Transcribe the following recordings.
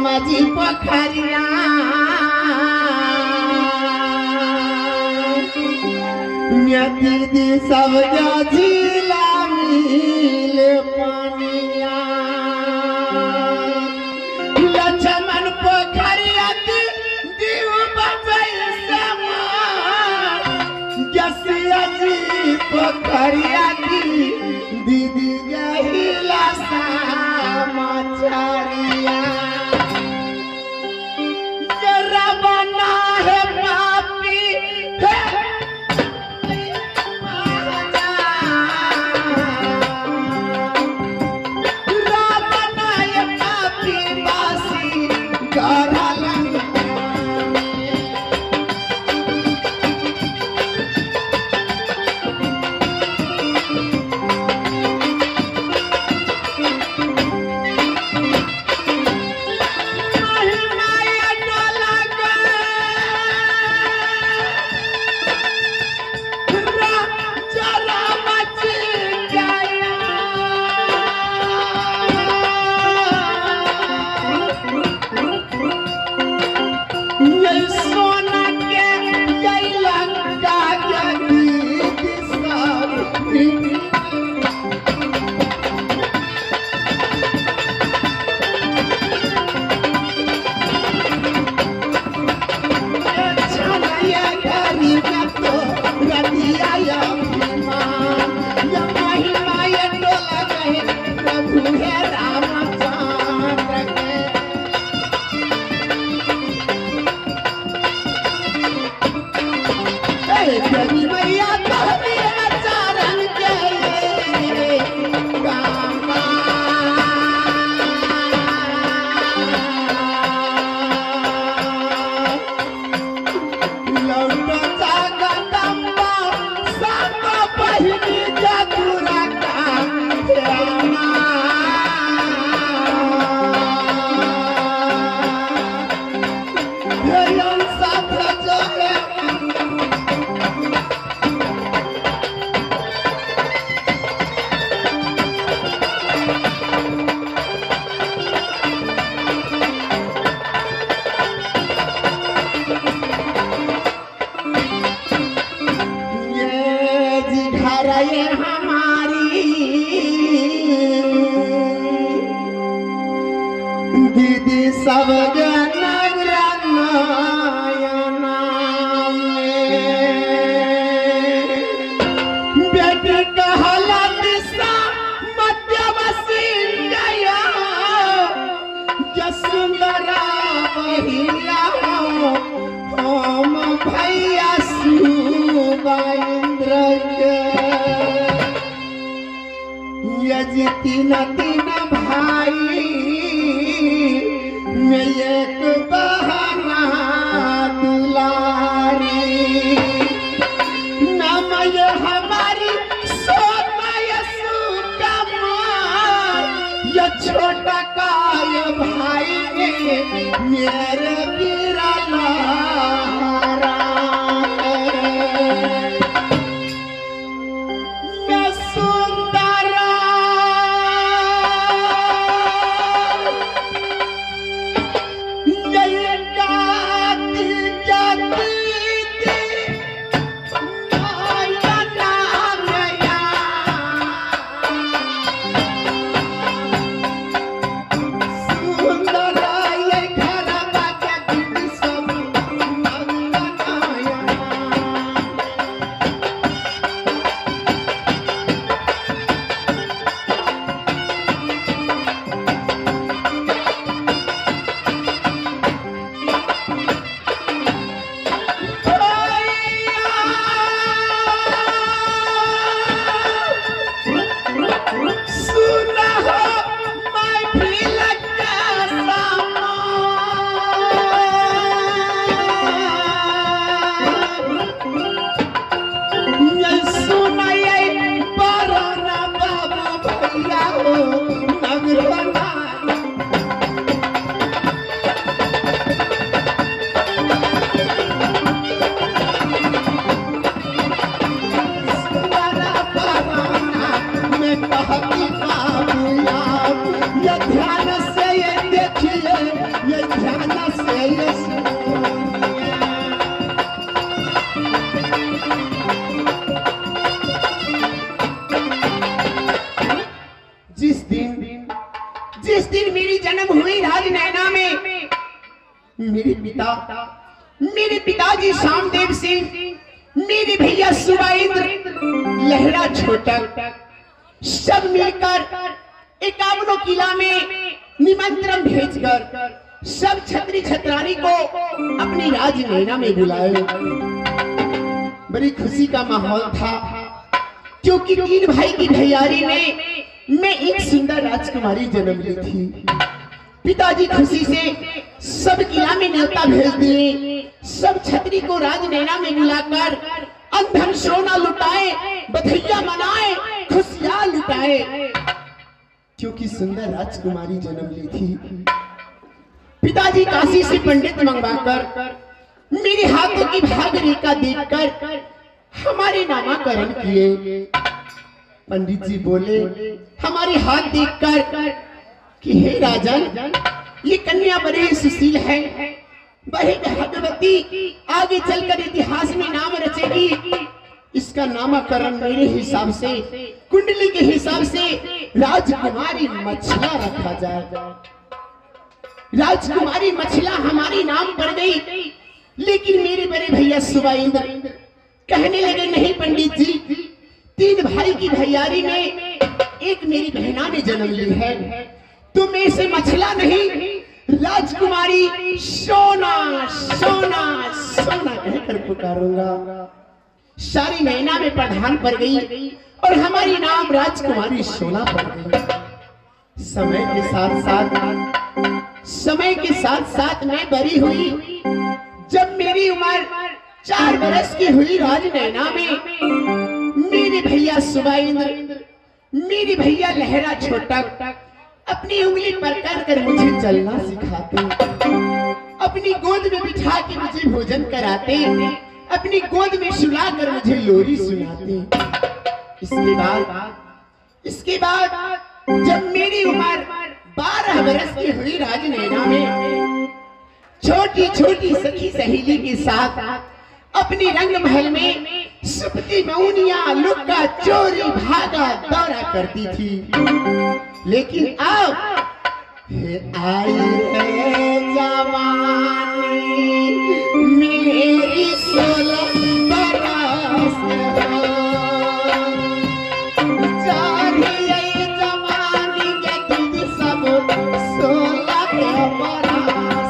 समझी पोखरिया दीदी सब झीला मिल पानिया लक्ष्मण पोखरिया दीव जसिया जी पोखरिया दीदी गहिला समाचारिया जरा बना है पापी ये हमारी दीदी सब बेटे कहला दिशा मध्यवसी गया सुंदरा महिला हम भैया सुबेंद्र के यजी तीन भाई में एक बहना दुलारी नाम ये हमारी सोना सुकमार ये छोटा का ये भाई मेरे बिरला जिस दिन मेरी जन्म हुई राजनैना में, मेरे पिताजी शामदेव सिंह, मेरे भैया सुबाइंद्र, लहरा छोटक सब मिलकर 51 किला में निमंत्रण भेजकर सब छत्री छत्रानी को अपनी राजनैना में बुलाए। बड़ी खुशी का माहौल था क्योंकि 3 भाई की भैयारी में मैं एक सुंदर राजकुमारी जन्म ली थी। पिताजी खुशी से सब किला में न्योता भेज दिए, सब छतरी को राजनैना में बुलाकर अंधन सोना लुटाए, बधाइयां मनाए, खुशियां लुटाए क्योंकि सुंदर राजकुमारी जन्म ली थी। पिताजी काशी से पंडित मंगवाकर मेरे हाथों की भाग रेखा देखकर हमारे नामाकरण किए। पंडित जी बोले हमारे हाथ देखकर कि हे राजन, ये कन्या बड़ी सुशील है, बड़ी भाग्यवती, आगे चलकर इतिहास में नाम रचेगी। इसका नामकरण मेरे हिसाब से, कुंडली के हिसाब से राजकुमारी मछला रखा जाए। राजकुमारी मछला हमारी नाम पड़ गई, लेकिन मेरे बड़े भैया सुबाइंद्र कहने लगे नहीं पंडित जी, 3 भाई की भैयारी में एक मेरी बहना ने जन्म ली है, तो मैं इसे मछला नहीं राजकुमारी सोना सोना सोना कहकर पुकारूंगा। सारी नैना में प्रधान पड़ गई और हमारी नाम राजकुमारी सोना पड़ गई। समय के साथ साथ मैं बड़ी हुई। जब मेरी उम्र 4 बरस की हुई राजनैना में मेरे भैया सुबाइंद्र, मेरे भैया लहरा छोटक अपनी उंगली पर कर मुझे चलना सिखाते, अपनी गोद में बिठा के मुझे भोजन कराते, अपनी गोद में सुलाकर मुझे लोरी सुनाते। इसके बाद जब मेरी उम्र 12 बरस की हुई राजनैना में छोटी छोटी सखी सहेली के साथ अपनी रंग महल में सुपती मौनिया लुक्का चोरी भागा दौरा करती थी। लेकिन अब आई है जवानी मेरी 16 बरस हो, चाहिए जवानी के दिन सब 16 बरस।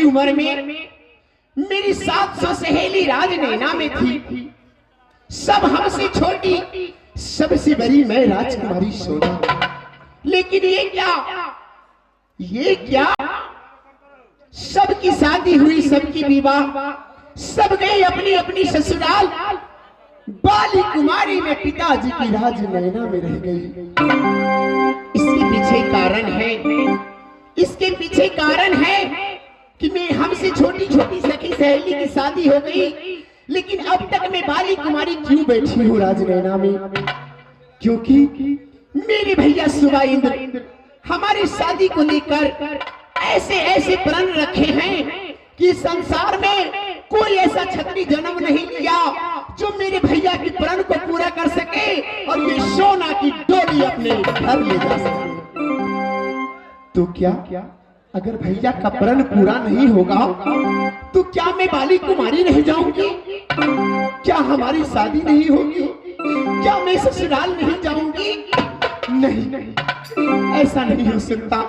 उम्र में मेरी 700 सहेली राजनैना में थी। सब हमसे छोटी, सबसे बड़ी मैं राजकुमारी सोना। लेकिन ये क्या सबकी शादी हुई, सबकी विवाह, सब गए अपनी अपनी ससुराल। बाली कुमारी में पिताजी की राजनैना में रह गई। इसके पीछे कारण है कि मैं हमसे छोटी छोटी सखी सहेली की शादी हो गई, लेकिन अब तक मैं बाली कुमारी क्यों बैठी हूँ राजनैना में? क्योंकि मेरे भैया सुबाइंद्र हमारी शादी को लेकर ऐसे ऐसे प्रण रखे हैं कि संसार में कोई ऐसा छतरी जन्म नहीं लिया जो मेरे भैया के प्रण को पूरा कर सके और ये सोना की डोरी अपने घर ले जा सके। तो क्या अगर भैया का प्रण पूरा नहीं होगा तो क्या मैं बाली कुमारी रह जाऊंगी? क्या हमारी शादी नहीं होगी? क्या मैं ससुराल नहीं जाऊंगी? नहीं, ऐसा नहीं हो सकता।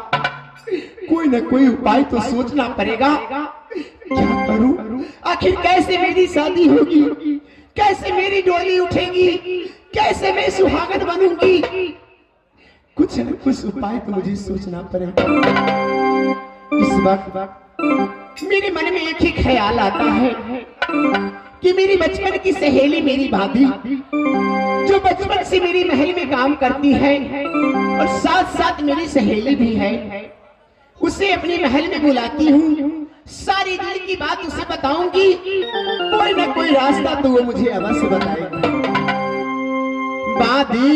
कोई ना कोई उपाय तो सोचना पड़ेगा। क्या करूं? आखिर कैसे मेरी शादी होगी? कैसे मेरी डोली उठेगी? कैसे मैं सुहागन बनूंगी? कुछ न कुछ उपाय तो मुझे सोचना पड़ेगा। इस वक्त मेरे मन में एक ही ख्याल आता है कि मेरी बचपन की सहेली मेरी भाभी, जो बचपन से मेरी महल में काम करती है और साथ साथ मेरी सहेली भी है, उसे अपने महल में बुलाती हूँ। सारी दिल की बात उसे बताऊंगी। कोई ना कोई रास्ता तो वो मुझे अवश्य बताएगी। बादी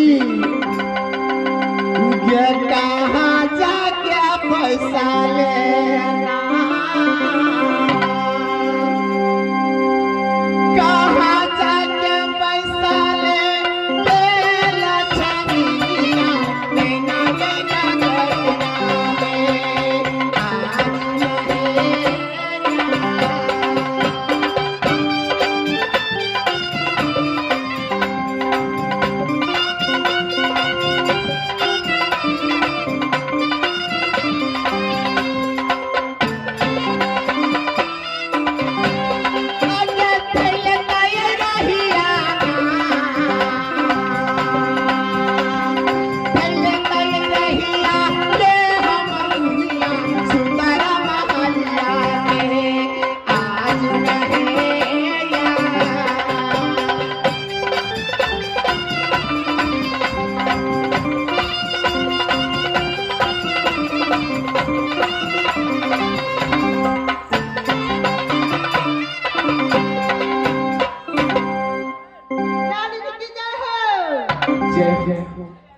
कहाँ जाके पैसा लेना, कहाँ जाके पैसा लेना छनिया, लेना लेना करना में आज नहीं।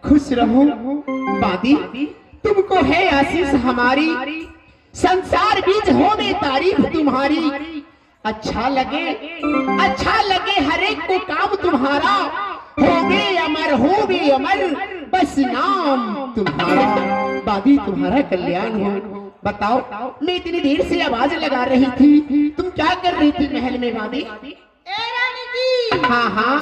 खुश रहो बादी, तुमको है आशीष हमारी, संसार बीच हो में तारीफ तुम्हारी। अच्छा लगे हर एक को काम तुम्हारा, हो गए अमर बस नाम तुम्हारा। बादी तुम्हारा कल्याण हो। बताओ, मैं इतनी देर से आवाज लगा रही थी, तुम क्या कर रही थी महल में बादी? रानी जी, हाँ हाँ,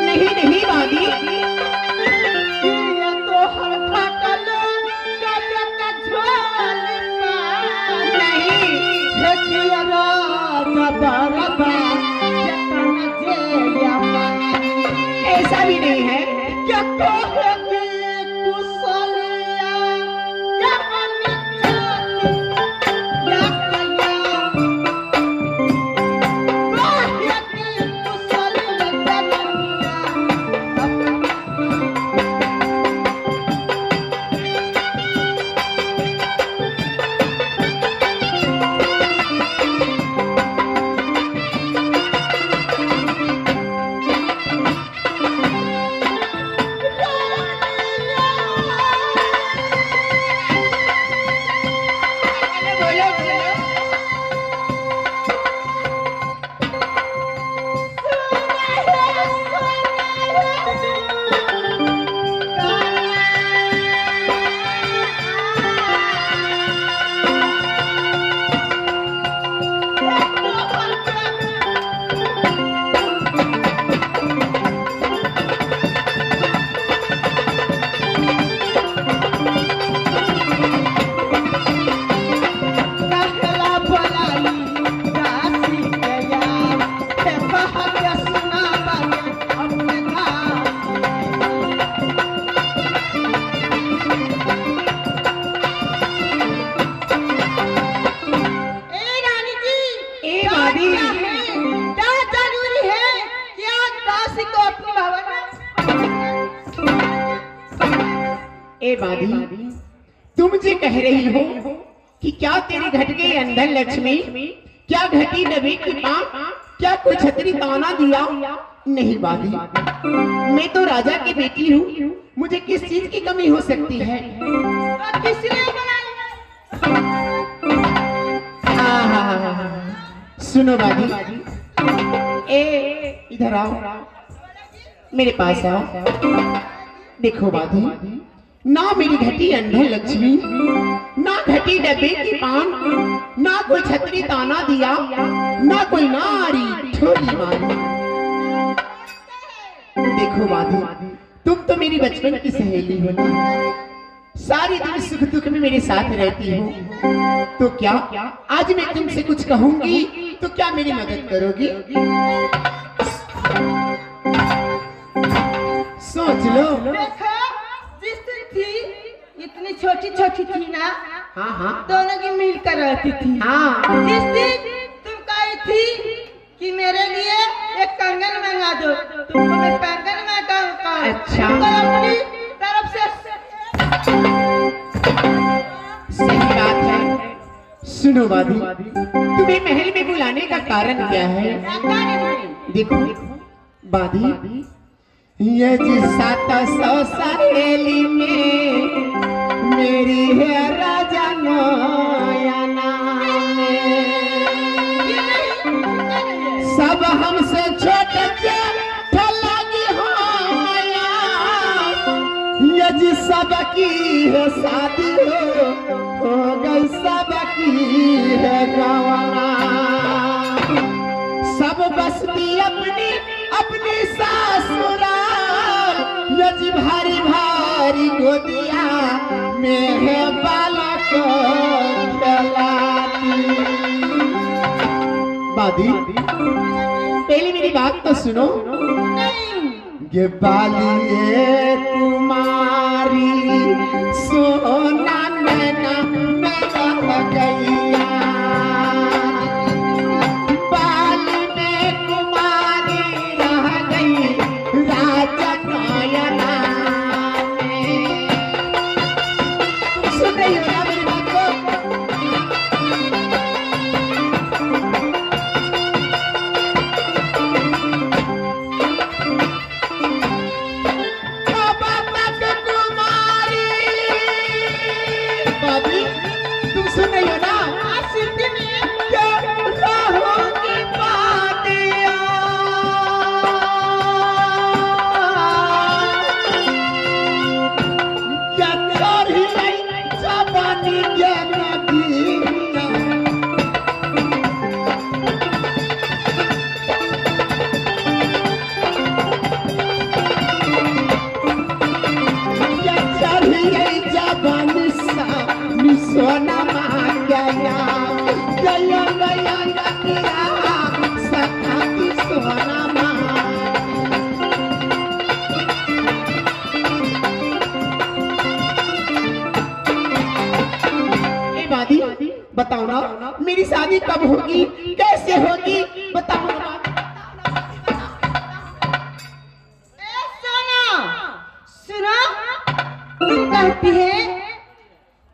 नहीं बादी, तो हर फाटल ऐसा भी नहीं है। क्या ए बादी, तुम मुझे कह रही हो कि क्या तेरी घट गई अंधन लक्ष्मी, क्या घटी नबी की मां, क्या कोई छतरी ताना दिया? नहीं बादी, मैं तो राजा की बेटी हूँ, मुझे किस चीज की कमी हो सकती है? सुनो बाजी, इधर आओ, मेरे पास आओ। देखो बाजी, ना मेरी घटी अंधर लक्ष्मी, ना घटी डब्बे की पान, ना कोई छतरी ताना दिया, ना कोई नारी ठोली मारी। देखो बाजी, तुम तो मेरी बचपन की सहेली हो, सारी दिन सुख दुख में मेरे साथ रहती हो, तो क्या आज मैं तुमसे कुछ कहूंगी तो क्या मेरी मदद करोगी? सोच लो। देखो, जिस दिन थी इतनी छोटी छोटी थी ना, हाँ हाँ दोनों की मिलकर रहती थी। हाँ। जिस दिन तुम कही थी कि मेरे लिए एक कंगन मंगा दो, तुमको मैं कंगन मंगाऊंगा। अच्छा। तुमको अपनी तरफ से सही बात है। सुनो बादी, तुम्हें महल में बुलाने का कारण क्या है? देखो बादी, ये जिस 700 सहेली में मेरी है राजा नयना, सब हमसे छोटे लगी हो माया, ये जिस सबकी है शादी हो गई सबकी है गवाना, सब बसती अपनी अपनी सासुराल, ये जी भारी भारी गोदिया में है बालक खिलाती। बादी, पहले मेरी बात तो सुनो। ये बाली ये तुम्हारी सोना नैना में रह गईया, बाली में कुमारी रह गई राजा नयना में। तुम सुन रही हो ना मेरी बात को? तुम सुन रही हो ना? क्या राहों की बातियां, क्या चोरी जवानी के नदियां, क्या चोरी जवानी सा सोना गया गया गया गया सखाती सोना बादी, बताओ ना मेरी शादी कब होगी, कैसे होगी, बताओ ना। सुनो, तुम कहती है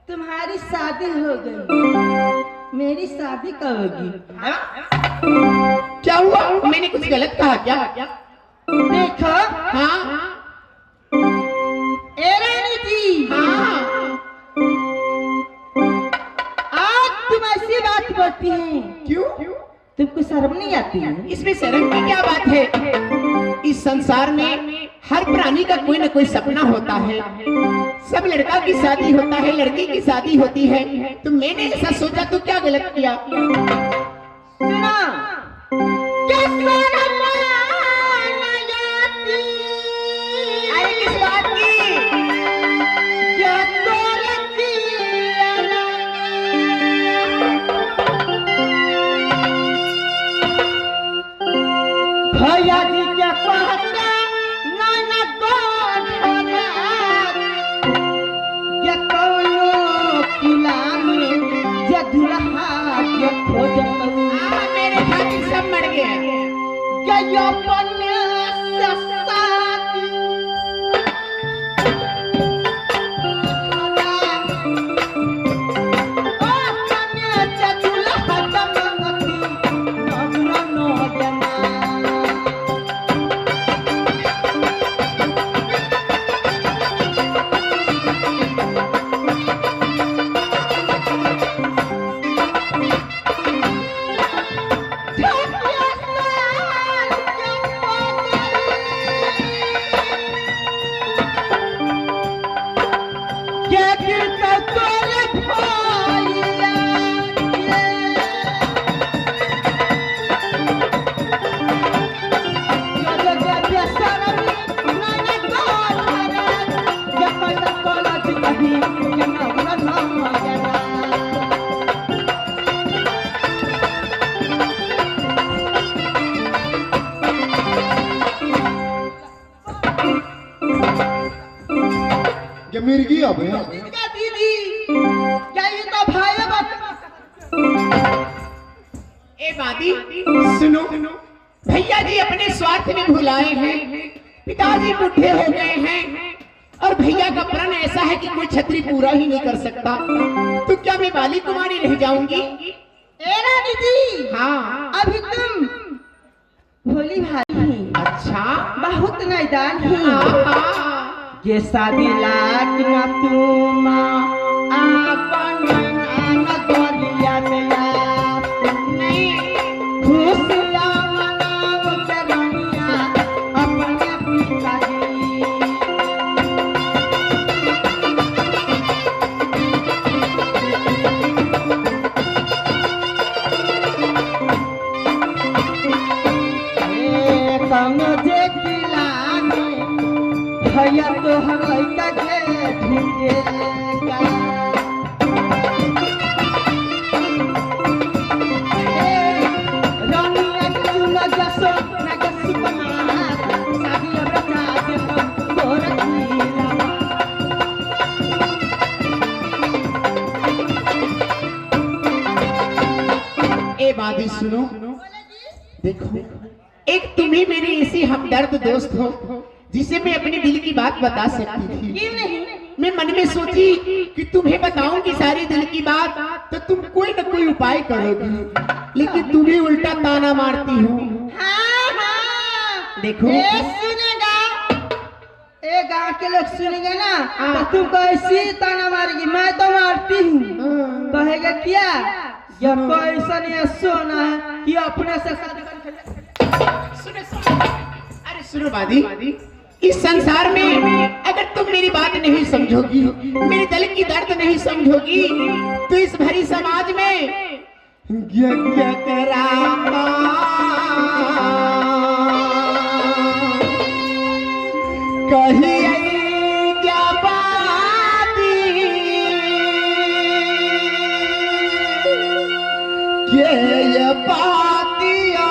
तुम्हारी शादी हो गई, मेरी शादी कब होगी? क्या हुआ? मैंने कुछ गलत कहा क्या? देखो, हाँ ए रानी जी, हाँ, आज तुम ऐसी बात बोलती हैं, क्यों? तुमको शर्म नहीं आती है? इसमें शर्म की क्या बात है? इस संसार में हर प्राणी का कोई न कोई सपना होता है, सब लड़का की शादी होता है, लड़की की शादी होती है, तो मैंने ऐसा सोचा तो क्या गलत किया? सुना, अरे किस बात की? भैया जी क्या कहता नाना गोठना, ये कौनो किला में जे दुल्हा के खोजत, मेरे खातिर सब मर गए। ये अपन से शादी क्या मिर्गी अब है? क्या दीदी क्या ये तो भाई बात ए बादी सुनो, भैया जी अपने स्वार्थ में भुलाए हैं, पिताजी बूढ़े हो गए हैं और भैया का प्रण ऐसा है कि कोई छतरी पूरा ही नहीं कर सकता। तो क्या मैं बाली कुमारी रह जाऊंगी? ए ना दीदी हाँ। अभी तुम भोली भाली अच्छा। बहुत नादान है। हाँ। ये शादी लाख ना तुम आपन गोलिया में नहीं। खुशियाँ मनाओ करनिया अपने पिताजी। मुझे खिलाने भैया तो हर लड़का के ढूंढेगा। रानिया की सुनो जसो ना जसो कमाल शादी अब रचा दे गोरखीला। ए बादी सुनो, देखो एक तुम ही मेरी ऐसी हमदर्द दोस्त हो जिसे मैं अपने दिल की बात बता सकती थी। क्यों नहीं? मैं मन में सोची कि तुम्हें बताऊंगी सारी दिल की बात तो तुम कोई न कोई उपाय करोगी, लेकिन तुम ही उल्टा ताना मारती हो। हाँ हाँ देखो। ये सुनेगा, ए गांव के लोग सुनेंगे ना तो तुम कैसी ताना मारेगी? मैं तो मारती हूँ। कहेगा क्या ये पैसा नहीं सोना है कि अपने से अरे सुनो बादी, इस संसार में अगर तुम मेरी बात नहीं समझोगी, मेरे दिल की दर्द नहीं समझोगी, तो इस भरी समाज में क्या करामा कही क्या बाती ये बातिया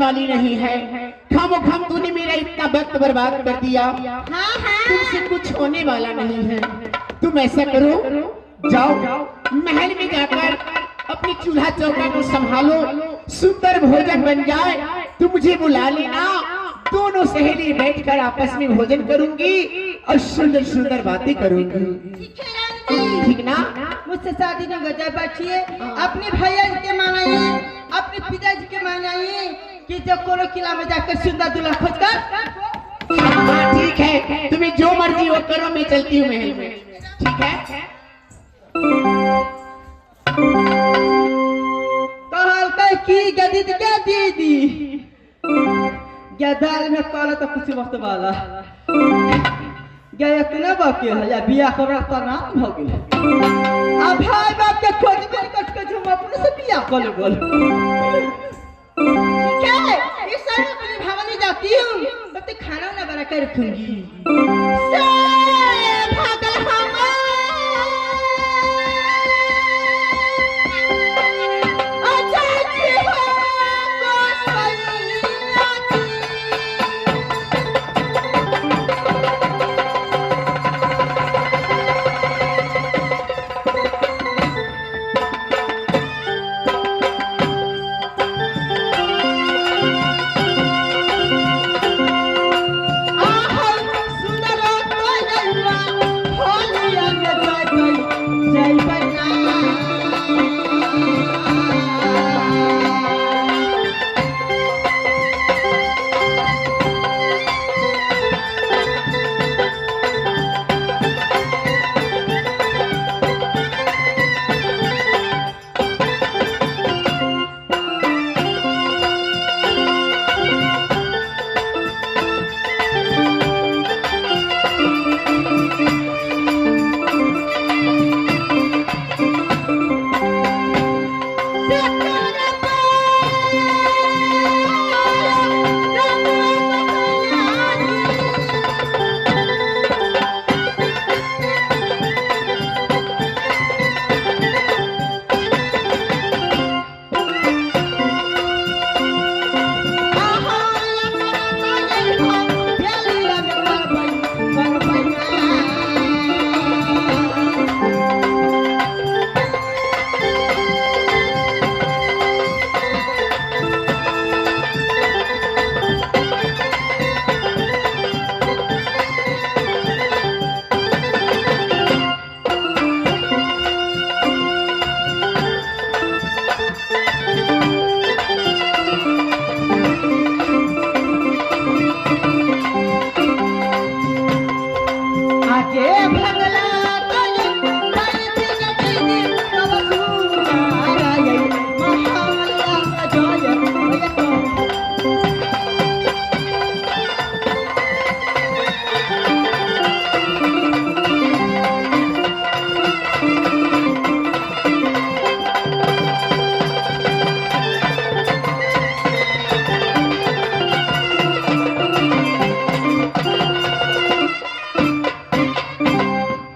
वाली नहीं है। खामोखाम तूने मेरा इतना वक्त बर्बाद कर दिया। हाँ हाँ तुमसे कुछ होने वाला नहीं है। तुम ऐसा करो, जाओ महल में जाकर अपनी चूल्हा चौका को संभालो, सुंदर भोजन बन जाए तुम मुझे बुला लेना। दोनों सहेली बैठकर आपस में भोजन करूंगी और सुंदर सुंदर बातें करूंगी, ठीक ना? मुझसे शादी न गजा बैठिए, अपने भैया के मानाइए, अपने पिताजी के मानाइए कि जब कोनो किला में जाकर सुंदर दूल्हा खोज कर। हाँ ठीक है, तुम्हें जो मर्जी हो करो, मैं चलती हूँ महल में, ठीक है? कहल कह की गदी क्या दीदी गदाल में कल तो कुछ वक्त वाला गया इतना बाकी है या बिया करा तो ना हो गेल। अब भाई बाप के खोज में कट के हम अपने से बिया कर बोल, ठीक है? इस साल अपनी भवानी जाती हूँ तो खाना ना बना कर रखूंगी।